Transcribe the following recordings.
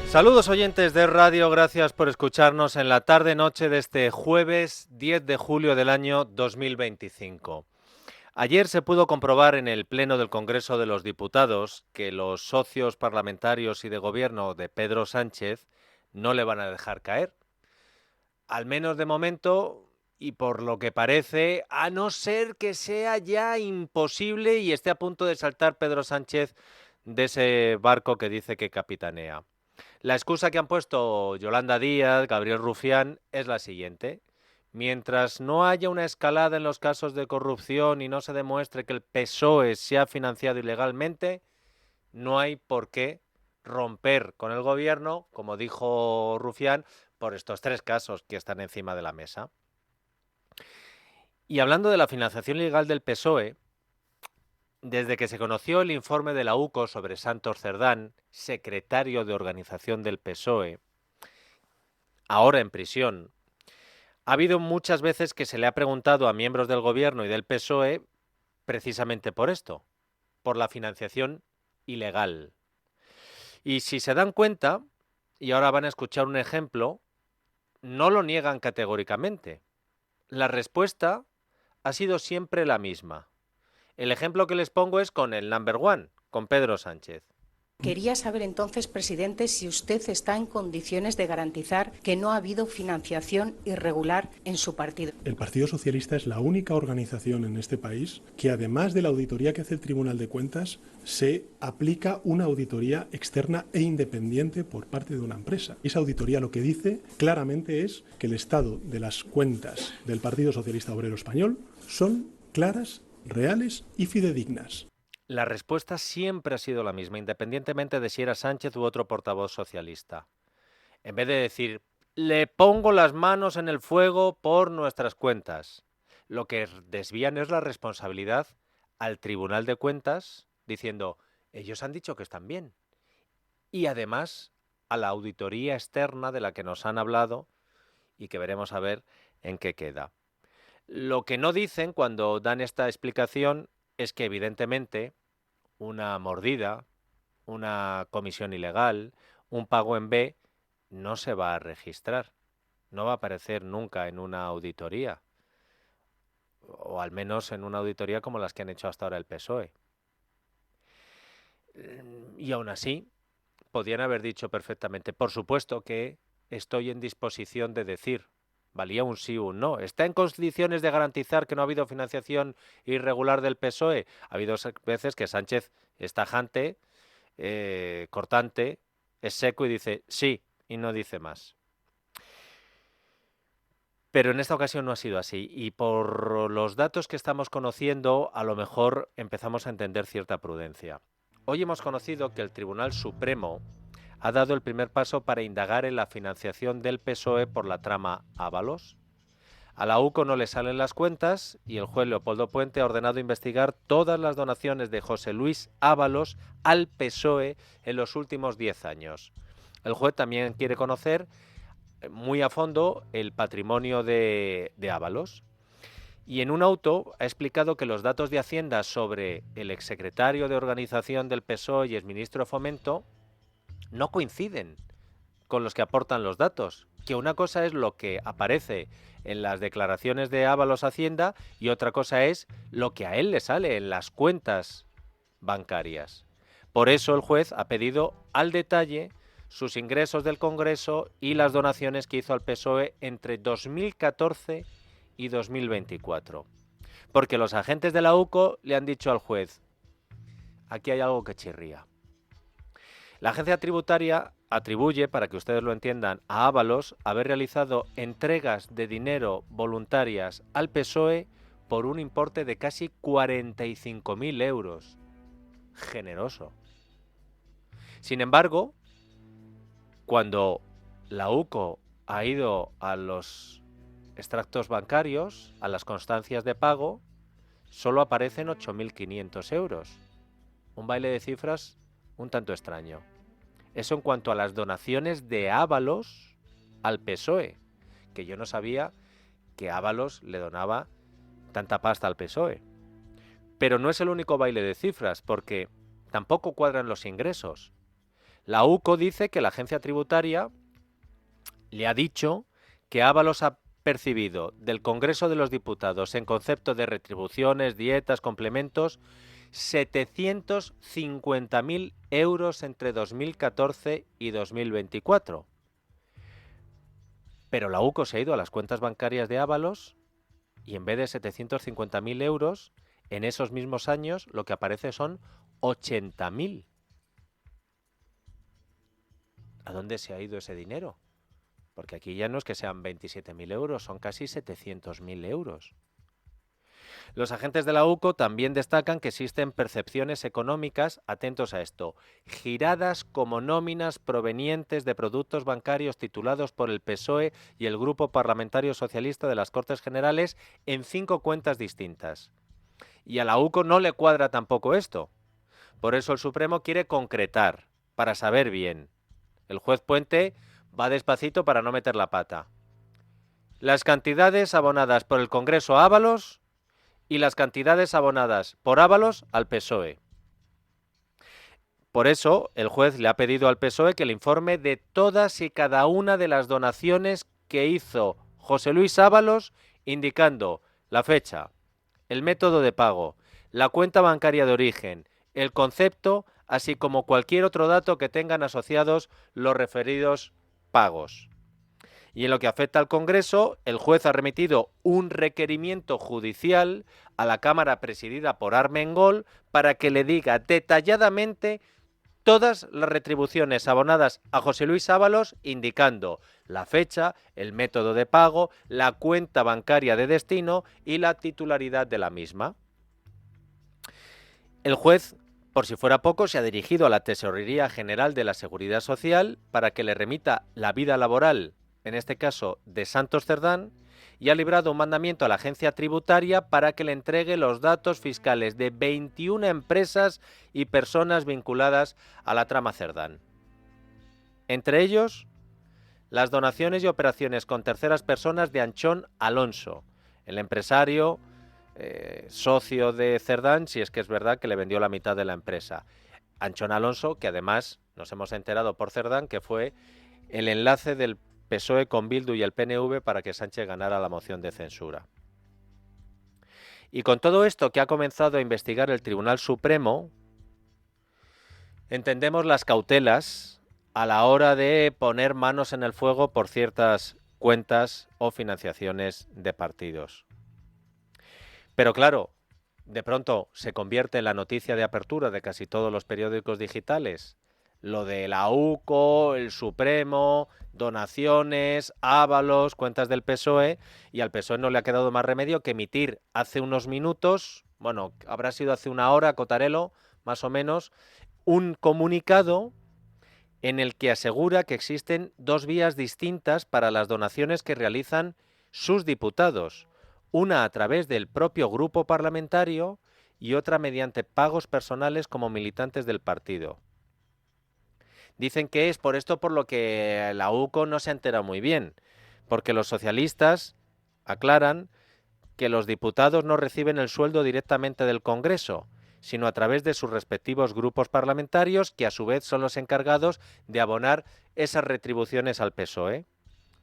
Saludos oyentes de radio, gracias por escucharnos en la tarde-noche de este jueves 10 de julio del año 2025. Ayer se pudo comprobar en el Pleno del Congreso de los Diputados que los socios parlamentarios y de gobierno de Pedro Sánchez no le van a dejar caer. Al menos de momento, y por lo que parece, a no ser que sea ya imposible y esté a punto de saltar Pedro Sánchez de ese barco que dice que capitanea. La excusa que han puesto Yolanda Díaz, Gabriel Rufián, es la siguiente. Mientras no haya una escalada en los casos de corrupción y no se demuestre que el PSOE se ha financiado ilegalmente, no hay por qué romper con el gobierno, como dijo Rufián, por estos tres casos que están encima de la mesa. Y hablando de la financiación ilegal del PSOE, desde que se conoció el informe de la UCO sobre Santos Cerdán, secretario de organización del PSOE, ahora en prisión, ha habido muchas veces que se le ha preguntado a miembros del gobierno y del PSOE precisamente por esto, por la financiación ilegal. Y si se dan cuenta, y ahora van a escuchar un ejemplo, no lo niegan categóricamente. La respuesta ha sido siempre la misma. El ejemplo que les pongo es con el number one, con Pedro Sánchez. Quería saber entonces, presidente, si usted está en condiciones de garantizar que no ha habido financiación irregular en su partido. El Partido Socialista es la única organización en este país que, además de la auditoría que hace el Tribunal de Cuentas, se aplica una auditoría externa e independiente por parte de una empresa. Esa auditoría lo que dice claramente es que el estado de las cuentas del Partido Socialista Obrero Español son claras, reales y fidedignas. La respuesta siempre ha sido la misma, independientemente de si era Sánchez u otro portavoz socialista. En vez de decir, le pongo las manos en el fuego por nuestras cuentas, lo que desvían es la responsabilidad al Tribunal de Cuentas, diciendo, ellos han dicho que están bien. Y además a la auditoría externa de la que nos han hablado y que veremos a ver en qué queda. Lo que no dicen cuando dan esta explicación es que evidentemente una mordida, una comisión ilegal, un pago en B, no se va a registrar, no va a aparecer nunca en una auditoría, o al menos en una auditoría como las que han hecho hasta ahora el PSOE. Y aún así, podían haber dicho perfectamente, por supuesto que estoy en disposición de decir, valía un sí o un no. ¿Está en condiciones de garantizar que no ha habido financiación irregular del PSOE? Ha habido veces que Sánchez es tajante, cortante, es seco y dice sí y no dice más. Pero en esta ocasión no ha sido así y por los datos que estamos conociendo a lo mejor empezamos a entender cierta prudencia. Hoy hemos conocido que el Tribunal Supremo ha dado el primer paso para indagar en la financiación del PSOE por la trama Ábalos. A la UCO no le salen las cuentas y el juez Leopoldo Puente ha ordenado investigar todas las donaciones de José Luis Ábalos al PSOE en los últimos 10 años. El juez también quiere conocer muy a fondo el patrimonio de Ábalos. Y en un auto ha explicado que los datos de Hacienda sobre el exsecretario de organización del PSOE y exministro de Fomento no coinciden con los que aportan los datos. Que una cosa es lo que aparece en las declaraciones de Ábalos Hacienda y otra cosa es lo que a él le sale en las cuentas bancarias. Por eso el juez ha pedido al detalle sus ingresos del Congreso y las donaciones que hizo al PSOE entre 2014 y 2024. Porque los agentes de la UCO le han dicho al juez, aquí hay algo que chirría. La agencia tributaria atribuye, para que ustedes lo entiendan, a Ábalos haber realizado entregas de dinero voluntarias al PSOE por un importe de casi 45.000 euros. Generoso. Sin embargo, cuando la UCO ha ido a los extractos bancarios, a las constancias de pago, solo aparecen 8.500 euros. Un baile de cifras un tanto extraño. Eso en cuanto a las donaciones de Ábalos al PSOE, que yo no sabía que Ábalos le donaba tanta pasta al PSOE. Pero no es el único baile de cifras, porque tampoco cuadran los ingresos. La UCO dice que la agencia tributaria le ha dicho que Ábalos ha percibido del Congreso de los Diputados en concepto de retribuciones, dietas, complementos, 750.000 euros entre 2014 y 2024. Pero la UCO se ha ido a las cuentas bancarias de Ábalos y en vez de 750.000 euros, en esos mismos años lo que aparece son 80.000. ¿A dónde se ha ido ese dinero? Porque aquí ya no es que sean 27.000 euros, son casi 700.000 euros. Los agentes de la UCO también destacan que existen percepciones económicas, atentos a esto, giradas como nóminas provenientes de productos bancarios titulados por el PSOE y el Grupo Parlamentario Socialista de las Cortes Generales en 5 cuentas distintas. Y a la UCO no le cuadra tampoco esto. Por eso el Supremo quiere concretar, para saber bien. El juez Puente va despacito para no meter la pata. Las cantidades abonadas por el Congreso a Ábalos y las cantidades abonadas por Ábalos al PSOE. Por eso, el juez le ha pedido al PSOE que le informe de todas y cada una de las donaciones que hizo José Luis Ábalos, indicando la fecha, el método de pago, la cuenta bancaria de origen, el concepto, así como cualquier otro dato que tengan asociados los referidos pagos. Y en lo que afecta al Congreso, el juez ha remitido un requerimiento judicial a la Cámara presidida por Armengol para que le diga detalladamente todas las retribuciones abonadas a José Luis Ábalos, indicando la fecha, el método de pago, la cuenta bancaria de destino y la titularidad de la misma. El juez, por si fuera poco, se ha dirigido a la Tesorería General de la Seguridad Social para que le remita la vida laboral, en este caso de Santos Cerdán, y ha librado un mandamiento a la agencia tributaria para que le entregue los datos fiscales de 21 empresas y personas vinculadas a la trama Cerdán. Entre ellos, las donaciones y operaciones con terceras personas de Anchón Alonso, el empresario socio de Cerdán, si es que es verdad que le vendió la mitad de la empresa. Anchón Alonso, que además nos hemos enterado por Cerdán que fue el enlace del PSOE con Bildu y el PNV para que Sánchez ganara la moción de censura. Y con todo esto que ha comenzado a investigar el Tribunal Supremo, entendemos las cautelas a la hora de poner manos en el fuego por ciertas cuentas o financiaciones de partidos. Pero claro, de pronto se convierte en la noticia de apertura de casi todos los periódicos digitales. Lo de la UCO, el Supremo, donaciones, Ábalos, cuentas del PSOE, y al PSOE no le ha quedado más remedio que emitir hace unos minutos, bueno, habrá sido hace una hora, Cotarelo, más o menos, un comunicado en el que asegura que existen 2 vías distintas para las donaciones que realizan sus diputados, una a través del propio grupo parlamentario y otra mediante pagos personales como militantes del partido. Dicen que es por esto por lo que la UCO no se ha enterado muy bien, porque los socialistas aclaran que los diputados no reciben el sueldo directamente del Congreso, sino a través de sus respectivos grupos parlamentarios, que a su vez son los encargados de abonar esas retribuciones al PSOE.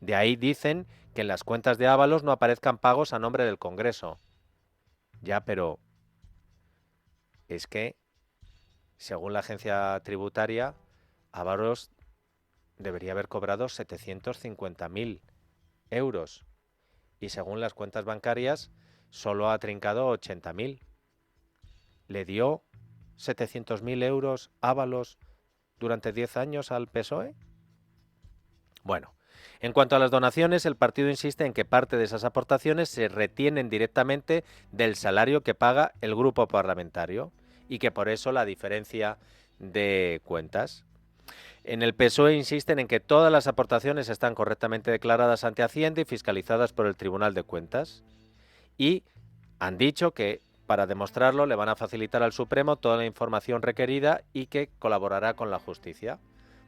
De ahí dicen que en las cuentas de Ábalos no aparezcan pagos a nombre del Congreso. Ya, pero es que, según la agencia tributaria, Ábalos debería haber cobrado 750.000 euros y según las cuentas bancarias solo ha trincado 80.000. ¿Le dio 700.000 euros Ábalos durante 10 años al PSOE? Bueno, en cuanto a las donaciones, el partido insiste en que parte de esas aportaciones se retienen directamente del salario que paga el grupo parlamentario y que por eso la diferencia de cuentas. En el PSOE insisten en que todas las aportaciones están correctamente declaradas ante Hacienda y fiscalizadas por el Tribunal de Cuentas. Y han dicho que para demostrarlo le van a facilitar al Supremo toda la información requerida y que colaborará con la justicia.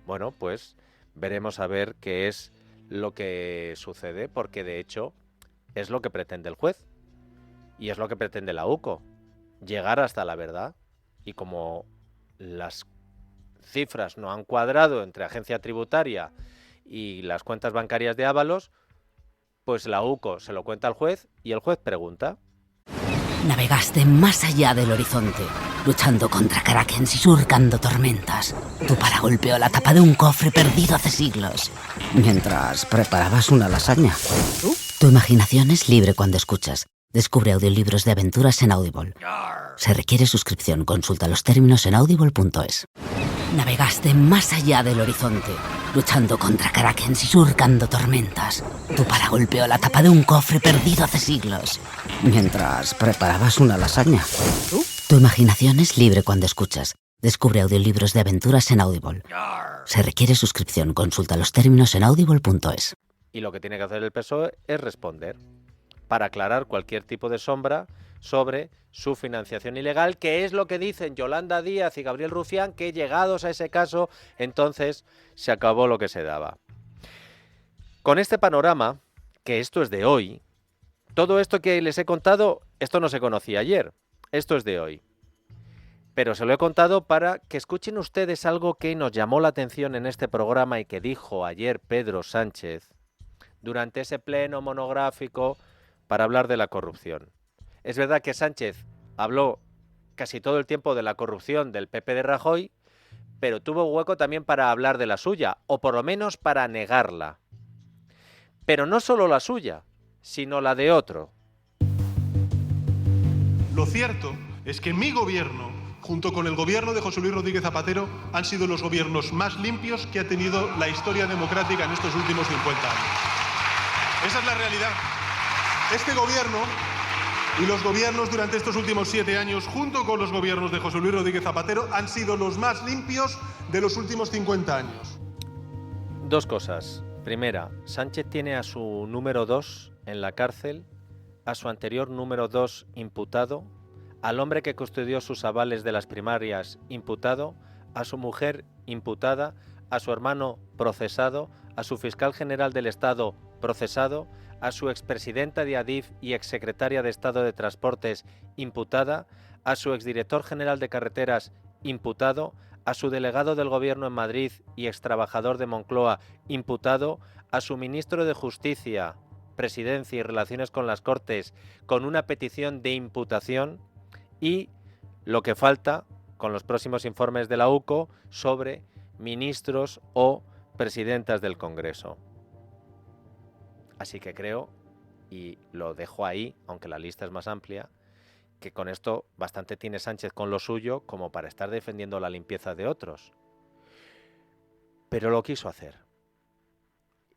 Bueno, pues veremos a ver qué es lo que sucede, porque de hecho es lo que pretende el juez y es lo que pretende la UCO, llegar hasta la verdad. Y como las cifras no han cuadrado entre agencia tributaria y las cuentas bancarias de Ábalos, pues la UCO se lo cuenta al juez y el juez pregunta. Navegaste más allá del horizonte, luchando contra krakens y surcando tormentas. Tu para golpeó la tapa de un cofre perdido hace siglos, mientras preparabas una lasaña. Tu imaginación es libre cuando escuchas. Descubre audiolibros de aventuras en Audible. Se requiere suscripción. Consulta los términos en audible.es. Navegaste más allá del horizonte, luchando contra krakens y surcando tormentas. Tu para golpeó la tapa de un cofre perdido hace siglos, mientras preparabas una lasaña. Tu imaginación es libre cuando escuchas. Descubre audiolibros de aventuras en Audible. Se requiere suscripción. Consulta los términos en audible.es. Y lo que tiene que hacer el PSOE es responder para aclarar cualquier tipo de sombra sobre su financiación ilegal, que es lo que dicen Yolanda Díaz y Gabriel Rufián, que llegados a ese caso, entonces se acabó lo que se daba. Con este panorama, que esto es de hoy, todo esto que les he contado, esto no se conocía ayer, esto es de hoy. Pero se lo he contado para que escuchen ustedes algo que nos llamó la atención en este programa y que dijo ayer Pedro Sánchez durante ese pleno monográfico para hablar de la corrupción. Es verdad que Sánchez habló casi todo el tiempo de la corrupción del PP de Rajoy, pero tuvo hueco también para hablar de la suya, o por lo menos para negarla. Pero no solo la suya, sino la de otro. Lo cierto es que mi gobierno, junto con el gobierno de José Luis Rodríguez Zapatero, han sido los gobiernos más limpios que ha tenido la historia democrática en estos últimos 50 años. Esa es la realidad. Este gobierno y los gobiernos durante estos últimos 7 años, junto con los gobiernos de José Luis Rodríguez Zapatero, han sido los más limpios de los últimos 50 años. Dos cosas. Primera, Sánchez tiene a su número 2 en la cárcel, a su anterior número 2 imputado, al hombre que custodió sus avales de las primarias imputado, a su mujer imputada, a su hermano procesado, a su fiscal general del Estado procesado, a su expresidenta de Adif y exsecretaria de Estado de Transportes imputada, a su exdirector general de Carreteras imputado, a su delegado del Gobierno en Madrid y extrabajador de Moncloa imputado, a su ministro de Justicia, Presidencia y Relaciones con las Cortes con una petición de imputación y lo que falta con los próximos informes de la UCO sobre ministros o presidentas del Congreso. Así que creo, y lo dejo ahí, aunque la lista es más amplia, que con esto bastante tiene Sánchez con lo suyo como para estar defendiendo la limpieza de otros. Pero lo quiso hacer.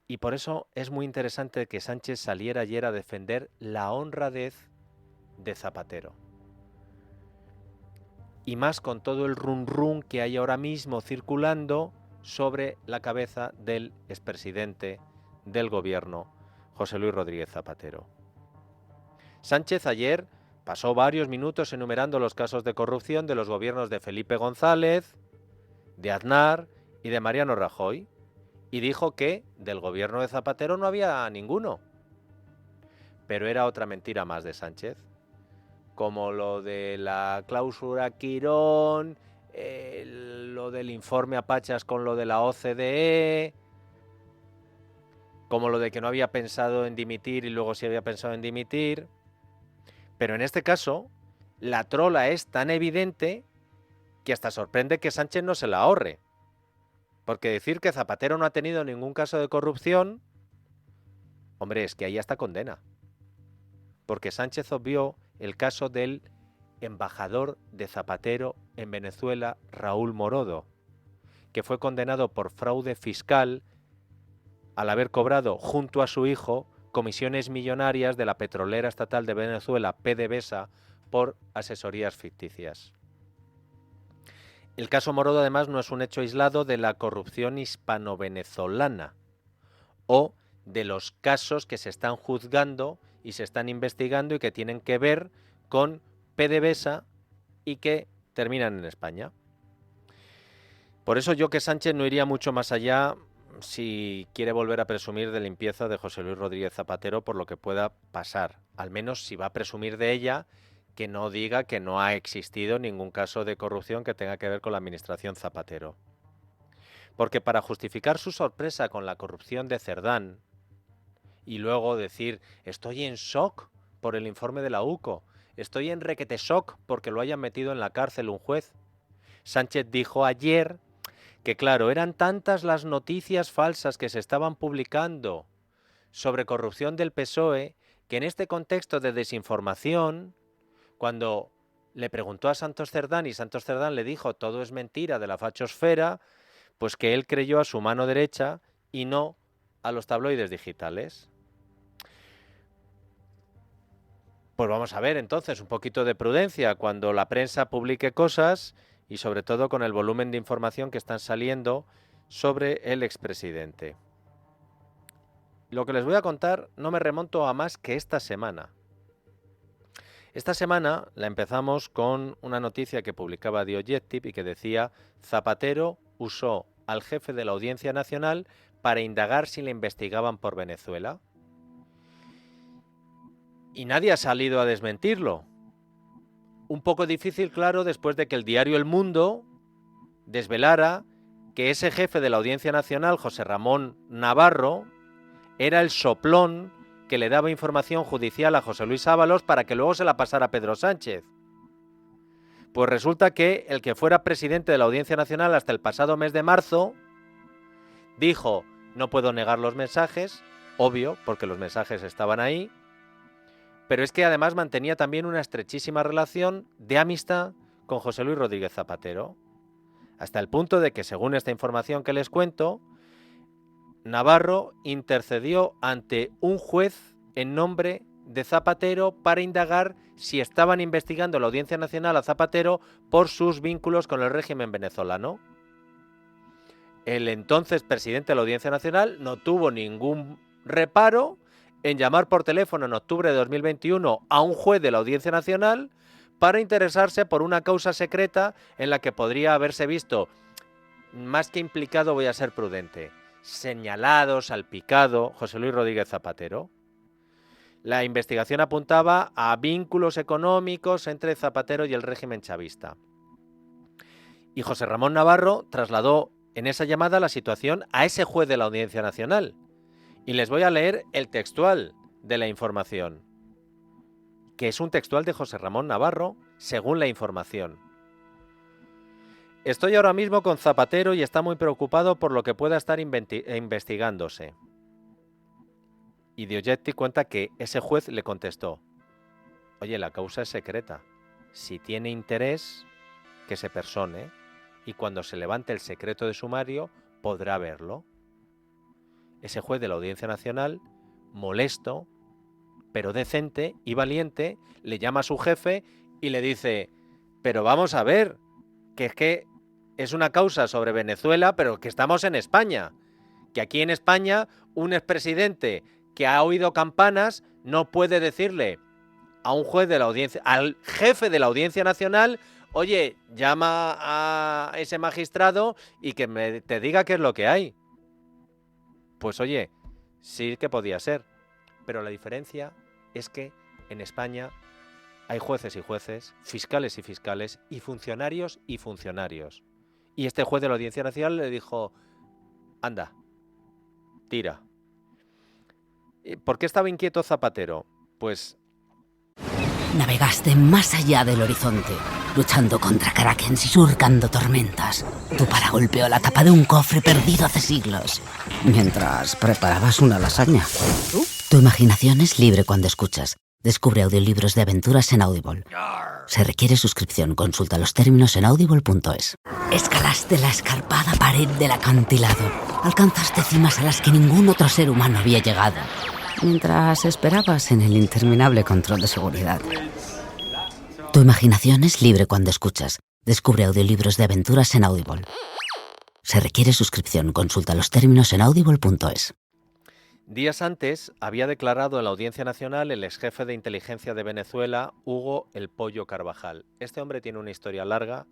Y por eso es muy interesante que Sánchez saliera ayer a defender la honradez de Zapatero. Y más con todo el run run que hay ahora mismo circulando sobre la cabeza del expresidente del gobierno, José Luis Rodríguez Zapatero. Sánchez ayer pasó varios minutos enumerando los casos de corrupción de los gobiernos de Felipe González, de Aznar y de Mariano Rajoy, y dijo que del gobierno de Zapatero no había ninguno. Pero era otra mentira más de Sánchez, como lo de la cláusula Quirón, lo del informe a Pachas con lo de la OCDE, como lo de que no había pensado en dimitir y luego sí había pensado en dimitir. Pero en este caso, la trola es tan evidente que hasta sorprende que Sánchez no se la ahorre. Porque decir que Zapatero no ha tenido ningún caso de corrupción, hombre, es que ahí hasta condena. Porque Sánchez obvió el caso del embajador de Zapatero en Venezuela, Raúl Morodo, que fue condenado por fraude fiscal al haber cobrado junto a su hijo comisiones millonarias de la petrolera estatal de Venezuela, PDVSA, por asesorías ficticias. El caso Morodo además no es un hecho aislado de la corrupción hispano-venezolana o de los casos que se están juzgando y se están investigando y que tienen que ver con PDVSA y que terminan en España. Por eso yo que Sánchez no iría mucho más allá si quiere volver a presumir de limpieza de José Luis Rodríguez Zapatero por lo que pueda pasar. Al menos si va a presumir de ella, que no diga que no ha existido ningún caso de corrupción que tenga que ver con la administración Zapatero. Porque para justificar su sorpresa con la corrupción de Cerdán y luego decir, estoy en shock por el informe de la UCO, estoy en requete shock porque lo hayan metido en la cárcel un juez, Sánchez dijo ayer que, claro, eran tantas las noticias falsas que se estaban publicando sobre corrupción del PSOE que en este contexto de desinformación, cuando le preguntó a Santos Cerdán y Santos Cerdán le dijo todo es mentira de la fachosfera, pues que él creyó a su mano derecha y no a los tabloides digitales. Pues vamos a ver entonces un poquito de prudencia cuando la prensa publique cosas y sobre todo con el volumen de información que están saliendo sobre el expresidente. Lo que les voy a contar no me remonto a más que esta semana. Esta semana la empezamos con una noticia que publicaba The Objective y que decía: Zapatero usó al jefe de la Audiencia Nacional para indagar si le investigaban por Venezuela. Y nadie ha salido a desmentirlo. Un poco difícil, claro, después de que el diario El Mundo desvelara que ese jefe de la Audiencia Nacional, José Ramón Navarro, era el soplón que le daba información judicial a José Luis Ábalos para que luego se la pasara a Pedro Sánchez. Pues resulta que el que fuera presidente de la Audiencia Nacional hasta el pasado mes de marzo dijo: no puedo negar los mensajes, obvio, porque los mensajes estaban ahí, pero es que además mantenía también una estrechísima relación de amistad con José Luis Rodríguez Zapatero, hasta el punto de que, según esta información que les cuento, Navarro intercedió ante un juez en nombre de Zapatero para indagar si estaban investigando la Audiencia Nacional a Zapatero por sus vínculos con el régimen venezolano. El entonces presidente de la Audiencia Nacional no tuvo ningún reparo en llamar por teléfono en octubre de 2021 a un juez de la Audiencia Nacional para interesarse por una causa secreta en la que podría haberse visto, más que implicado, voy a ser prudente, señalado, salpicado, José Luis Rodríguez Zapatero. La investigación apuntaba a vínculos económicos entre Zapatero y el régimen chavista. Y José Ramón Navarro trasladó en esa llamada la situación a ese juez de la Audiencia Nacional. Y les voy a leer el textual de la información, que es un textual de José Ramón Navarro, según la información. Estoy ahora mismo con Zapatero y está muy preocupado por lo que pueda estar investigándose. Y The Objective cuenta que ese juez le contestó: oye, la causa es secreta. Si tiene interés, que se persone, y cuando se levante el secreto de sumario podrá verlo. Ese juez de la Audiencia Nacional, molesto, pero decente y valiente, le llama a su jefe y le dice: pero vamos a ver, que es una causa sobre Venezuela, pero que estamos en España. Que aquí en España un expresidente que ha oído campanas no puede decirle a un juez de la audiencia, al jefe de la Audiencia Nacional: oye, llama a ese magistrado y que te diga qué es lo que hay. Pues oye, sí que podía ser, pero la diferencia es que en España hay jueces y jueces, fiscales y fiscales, y funcionarios y funcionarios. Y este juez de la Audiencia Nacional le dijo: anda, tira. ¿Por qué estaba inquieto Zapatero? Pues navegaste más allá del horizonte, luchando contra Karakens y surcando tormentas. Tu para golpeó la tapa de un cofre perdido hace siglos, mientras preparabas una lasaña. Tu imaginación es libre cuando escuchas. Descubre audiolibros de aventuras en Audible. Se requiere suscripción. Consulta los términos en audible.es. Escalaste la escarpada pared del acantilado. Alcanzaste cimas a las que ningún otro ser humano había llegado, mientras esperabas en el interminable control de seguridad. Tu imaginación es libre cuando escuchas. Descubre audiolibros de aventuras en Audible. Se requiere suscripción. Consulta los términos en audible.es. días antes había declarado en la Audiencia Nacional el exjefe de inteligencia de Venezuela, Hugo El Pollo Carvajal. Este hombre tiene una historia larga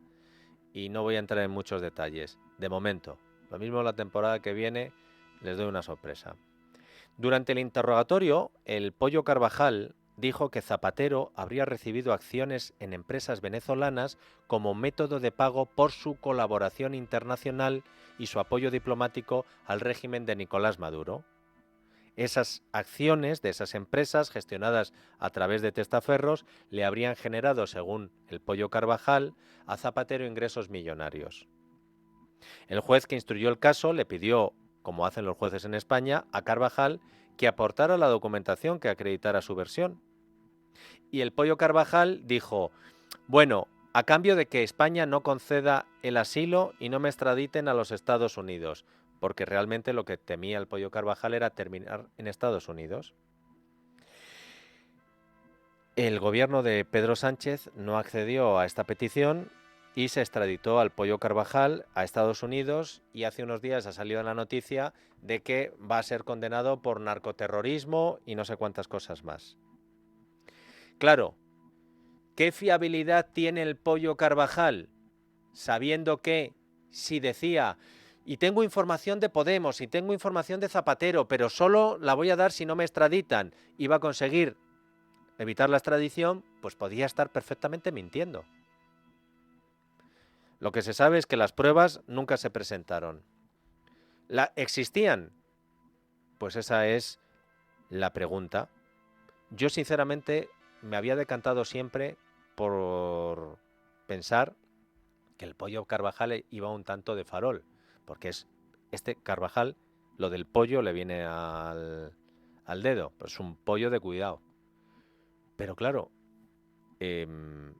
y no voy a entrar en muchos detalles. De momento, lo mismo la temporada que viene, les doy una sorpresa. Durante el interrogatorio, el Pollo Carvajal dijo que Zapatero habría recibido acciones en empresas venezolanas como método de pago por su colaboración internacional y su apoyo diplomático al régimen de Nicolás Maduro. Esas acciones de esas empresas gestionadas a través de testaferros le habrían generado, según el Pollo Carvajal, a Zapatero ingresos millonarios. El juez que instruyó el caso le pidió, como hacen los jueces en España, a Carvajal que aportara la documentación que acreditara su versión. Y el Pollo Carvajal dijo, bueno, a cambio de que España no conceda el asilo y no me extraditen a los Estados Unidos, porque realmente lo que temía el Pollo Carvajal era terminar en Estados Unidos. El gobierno de Pedro Sánchez no accedió a esta petición y se extraditó al Pollo Carvajal a Estados Unidos, y hace unos días ha salido la noticia de que va a ser condenado por narcoterrorismo y no sé cuántas cosas más. Claro, ¿qué fiabilidad tiene el Pollo Carvajal sabiendo que si decía, y tengo información de Podemos y tengo información de Zapatero, pero solo la voy a dar si no me extraditan, iba a conseguir evitar la extradición, pues podía estar perfectamente mintiendo? Lo que se sabe es que las pruebas nunca se presentaron. ¿Existían? Pues esa es la pregunta. Yo sinceramente me había decantado siempre por pensar que el Pollo Carvajal iba un tanto de farol, porque es este Carvajal, lo del pollo le viene al dedo, pues es un pollo de cuidado. Pero claro, que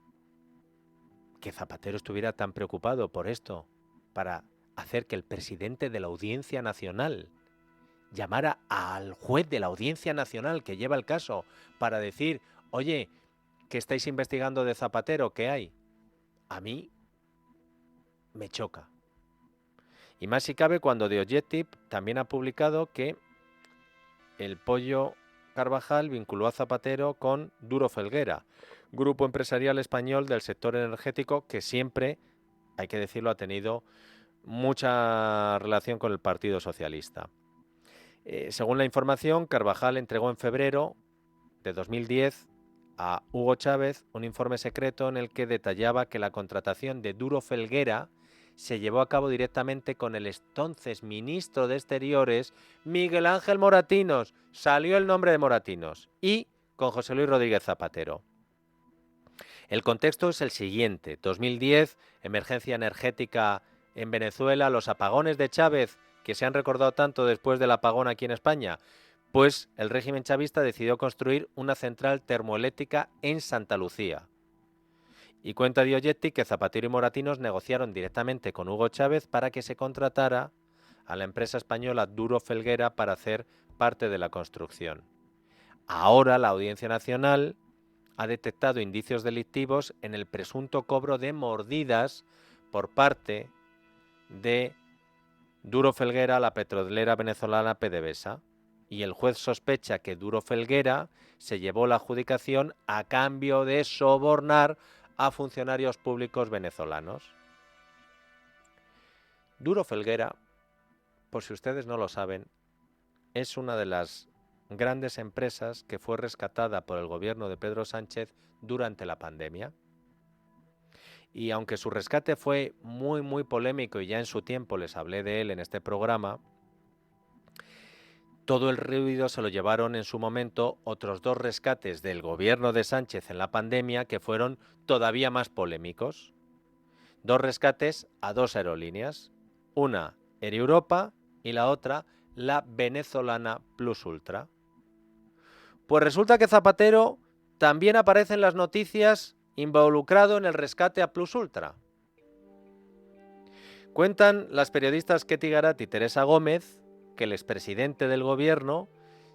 Zapatero estuviera tan preocupado por esto, para hacer que el presidente de la Audiencia Nacional llamara al juez de la Audiencia Nacional que lleva el caso para decir, oye, que estáis investigando de Zapatero, ¿qué hay? A mí me choca. Y más si cabe cuando The Objective también ha publicado que el Pollo Carvajal vinculó a Zapatero con Duro Felguera, grupo empresarial español del sector energético que siempre, hay que decirlo, ha tenido mucha relación con el Partido Socialista. Según la información, Carvajal entregó en febrero de 2010 a Hugo Chávez un informe secreto en el que detallaba que la contratación de Duro Felguera se llevó a cabo directamente con el entonces ministro de Exteriores, Miguel Ángel Moratinos, salió el nombre de Moratinos, y con José Luis Rodríguez Zapatero. El contexto es el siguiente: 2010, emergencia energética en Venezuela, los apagones de Chávez, que se han recordado tanto después del apagón aquí en España, pues el régimen chavista decidió construir una central termoeléctrica en Santa Lucía. Y cuenta The Objective que Zapatero y Moratinos negociaron directamente con Hugo Chávez para que se contratara a la empresa española Duro Felguera para hacer parte de la construcción. Ahora la Audiencia Nacional ha detectado indicios delictivos en el presunto cobro de mordidas por parte de Duro Felguera a la petrolera venezolana PDVSA, y el juez sospecha que Duro Felguera se llevó la adjudicación a cambio de sobornar a funcionarios públicos venezolanos. Duro Felguera, por si ustedes no lo saben, es una de las grandes empresas que fue rescatada por el gobierno de Pedro Sánchez durante la pandemia. Y aunque su rescate fue muy polémico, y ya en su tiempo les hablé de él en este programa, todo el ruido se lo llevaron en su momento otros dos rescates del gobierno de Sánchez en la pandemia que fueron todavía más polémicos. Dos rescates a dos aerolíneas, una Air Europa y la otra la venezolana Plus Ultra. Pues resulta que Zapatero también aparece en las noticias involucrado en el rescate a Plus Ultra. Cuentan las periodistas Ketty Garat y Teresa Gómez que el expresidente del gobierno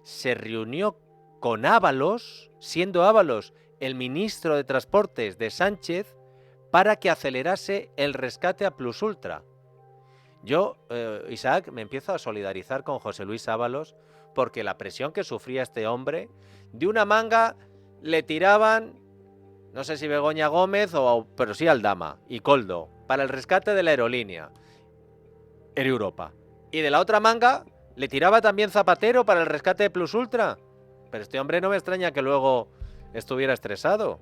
se reunió con Ábalos, siendo Ábalos el ministro de Transportes de Sánchez, para que acelerase el rescate a Plus Ultra. Yo, Isaac, me empiezo a solidarizar con José Luis Ábalos, porque la presión que sufría este hombre, de una manga le tiraban, no sé si Begoña Gómez, pero sí Aldama y Coldo, para el rescate de la aerolínea Air Europa. Y de la otra manga le tiraba también Zapatero para el rescate de Plus Ultra. Pero este hombre no me extraña que luego estuviera estresado.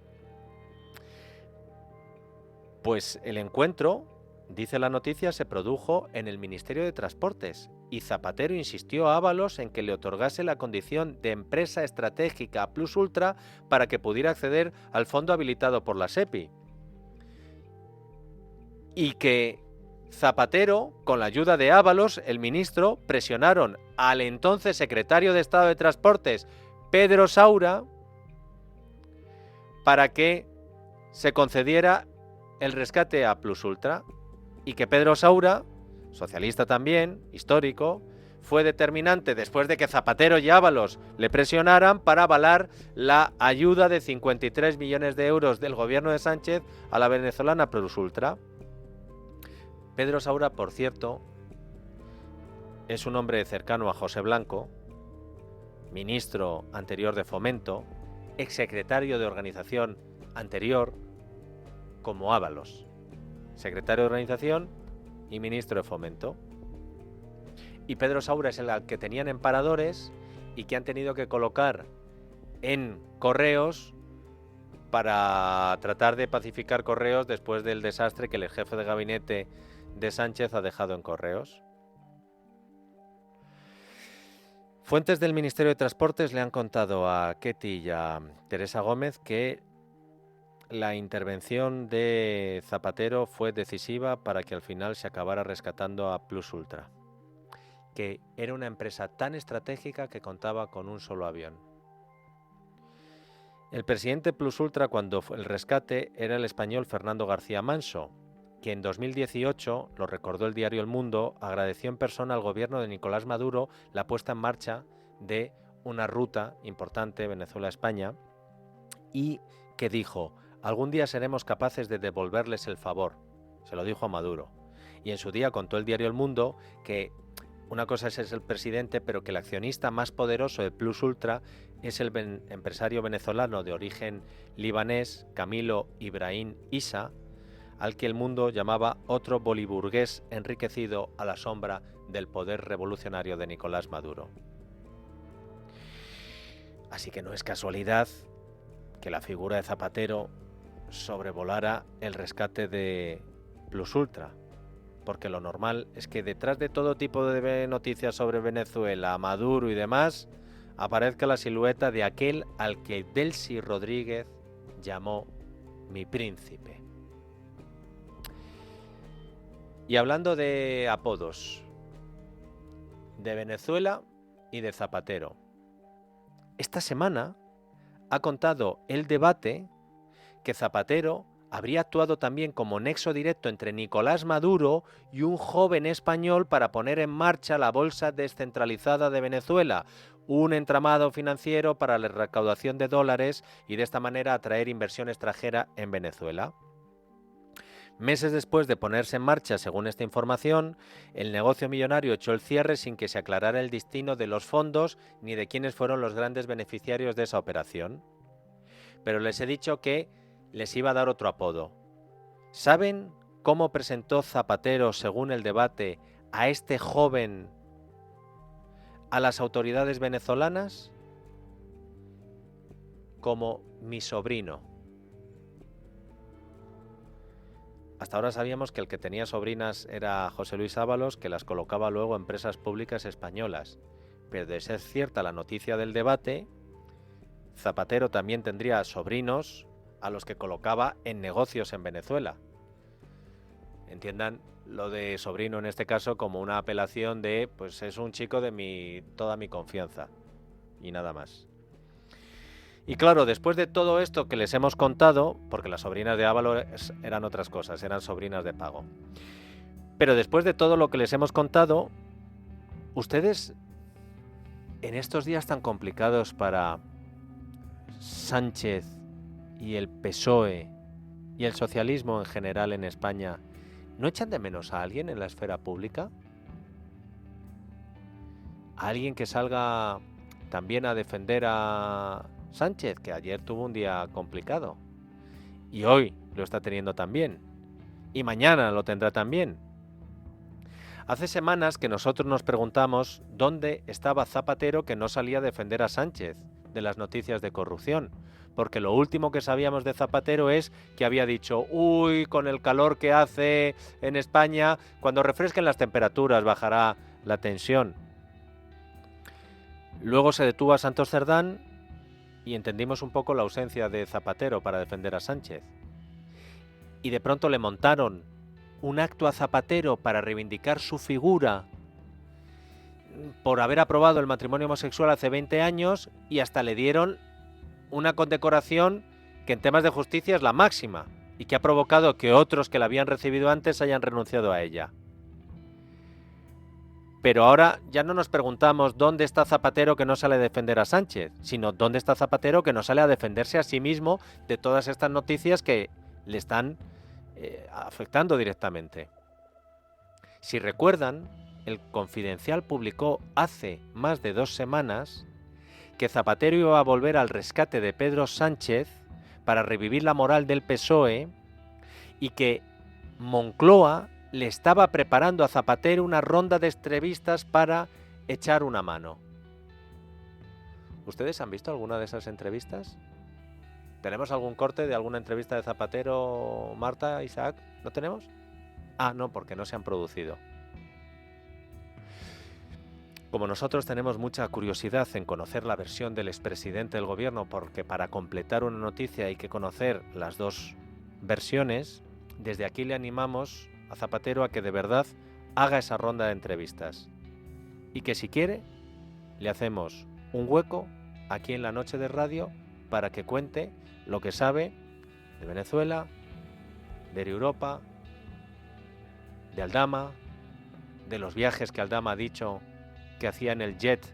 Pues el encuentro, dice la noticia, se produjo en el Ministerio de Transportes y Zapatero insistió a Ábalos en que le otorgase la condición de empresa estratégica Plus Ultra para que pudiera acceder al fondo habilitado por la SEPI. Y que Zapatero, con la ayuda de Ábalos, el ministro, presionaron al entonces secretario de Estado de Transportes, Pedro Saura, para que se concediera el rescate a Plus Ultra, y que Pedro Saura, socialista también, histórico, fue determinante después de que Zapatero y Ábalos le presionaran para avalar la ayuda de 53 millones de euros del gobierno de Sánchez a la venezolana Plus Ultra. Pedro Saura, por cierto, es un hombre cercano a José Blanco, ministro anterior de Fomento, exsecretario de Organización anterior, como Ábalos, secretario de Organización y ministro de Fomento. Y Pedro Saura es el al que tenían en Paradores y que han tenido que colocar en Correos para tratar de pacificar Correos después del desastre que el jefe de gabinete de Sánchez ha dejado en Correos. Fuentes del Ministerio de Transportes le han contado a Ketty y a Teresa Gómez que la intervención de Zapatero fue decisiva para que al final se acabara rescatando a Plus Ultra, que era una empresa tan estratégica que contaba con un solo avión. El presidente Plus Ultra, cuando fue el rescate, era el español Fernando García Manso, que en 2018, lo recordó el diario El Mundo, agradeció en persona al gobierno de Nicolás Maduro la puesta en marcha de una ruta importante Venezuela-España y que dijo: algún día seremos capaces de devolverles el favor. Se lo dijo a Maduro. Y en su día contó el diario El Mundo que una cosa es el presidente, pero que el accionista más poderoso de Plus Ultra es el empresario venezolano de origen libanés, Camilo Ibrahim Issa, al que El Mundo llamaba otro boliburgués enriquecido a la sombra del poder revolucionario de Nicolás Maduro. Así que no es casualidad que la figura de Zapatero sobrevolara el rescate de Plus Ultra, porque lo normal es que detrás de todo tipo de noticias sobre Venezuela, Maduro y demás, aparezca la silueta de aquel al que Delcy Rodríguez llamó mi príncipe. Y hablando de apodos, de Venezuela y de Zapatero, esta semana ha contado El Debate que Zapatero habría actuado también como nexo directo entre Nicolás Maduro y un joven español para poner en marcha la Bolsa Descentralizada de Venezuela, un entramado financiero para la recaudación de dólares y de esta manera atraer inversión extranjera en Venezuela. Meses después de ponerse en marcha, según esta información, el negocio millonario echó el cierre sin que se aclarara el destino de los fondos ni de quiénes fueron los grandes beneficiarios de esa operación. Pero les he dicho que les iba a dar otro apodo. ¿Saben cómo presentó Zapatero, según El Debate, a este joven a las autoridades venezolanas? Como mi sobrino. Hasta ahora sabíamos que el que tenía sobrinas era José Luis Ábalos, que las colocaba luego en empresas públicas españolas. Pero de ser cierta la noticia del Debate, Zapatero también tendría sobrinos a los que colocaba en negocios en Venezuela. Entiendan lo de sobrino en este caso como una apelación de, pues es un chico de toda mi confianza y nada más. Y claro, después de todo esto que les hemos contado, porque las sobrinas de Ábalos eran otras cosas, eran sobrinas de pago. Pero después de todo lo que les hemos contado, ustedes en estos días tan complicados para Sánchez y el PSOE y el socialismo en general en España, ¿no echan de menos a alguien en la esfera pública? ¿A alguien que salga también a defender a Sánchez, que ayer tuvo un día complicado y hoy lo está teniendo también y mañana lo tendrá también? Hace semanas que nosotros nos preguntamos dónde estaba Zapatero, que no salía a defender a Sánchez de las noticias de corrupción, porque lo último que sabíamos de Zapatero es que había dicho, uy, con el calor que hace en España, cuando refresquen las temperaturas bajará la tensión. Luego se detuvo a Santos Cerdán y entendimos un poco la ausencia de Zapatero para defender a Sánchez. Y de pronto le montaron un acto a Zapatero para reivindicar su figura por haber aprobado el matrimonio homosexual hace 20 años y hasta le dieron una condecoración que en temas de justicia es la máxima y que ha provocado que otros que la habían recibido antes hayan renunciado a ella. Pero ahora ya no nos preguntamos dónde está Zapatero que no sale a defender a Sánchez, sino dónde está Zapatero que no sale a defenderse a sí mismo de todas estas noticias que le están afectando directamente. Si recuerdan, El Confidencial publicó hace más de 2 semanas que Zapatero iba a volver al rescate de Pedro Sánchez para revivir la moral del PSOE y que Moncloa le estaba preparando a Zapatero una ronda de entrevistas para echar una mano. ¿Ustedes han visto alguna de esas entrevistas? ¿Tenemos algún corte de alguna entrevista de Zapatero, Marta, Isaac? ¿No tenemos? Ah, no, porque no se han producido. Como nosotros tenemos mucha curiosidad en conocer la versión del expresidente del gobierno, porque para completar una noticia hay que conocer las dos versiones, desde aquí le animamos a Zapatero a que de verdad haga esa ronda de entrevistas. Y que si quiere, le hacemos un hueco aquí en La Noche de Radio para que cuente lo que sabe de Venezuela, de Europa, de Aldama, de los viajes que Aldama ha dicho que hacía en el jet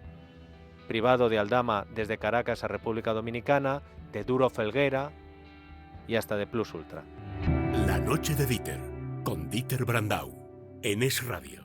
privado de Aldama desde Caracas a República Dominicana, de Duro Felguera y hasta de Plus Ultra. La Noche de Dieter, con Dieter Brandau, en Es Radio.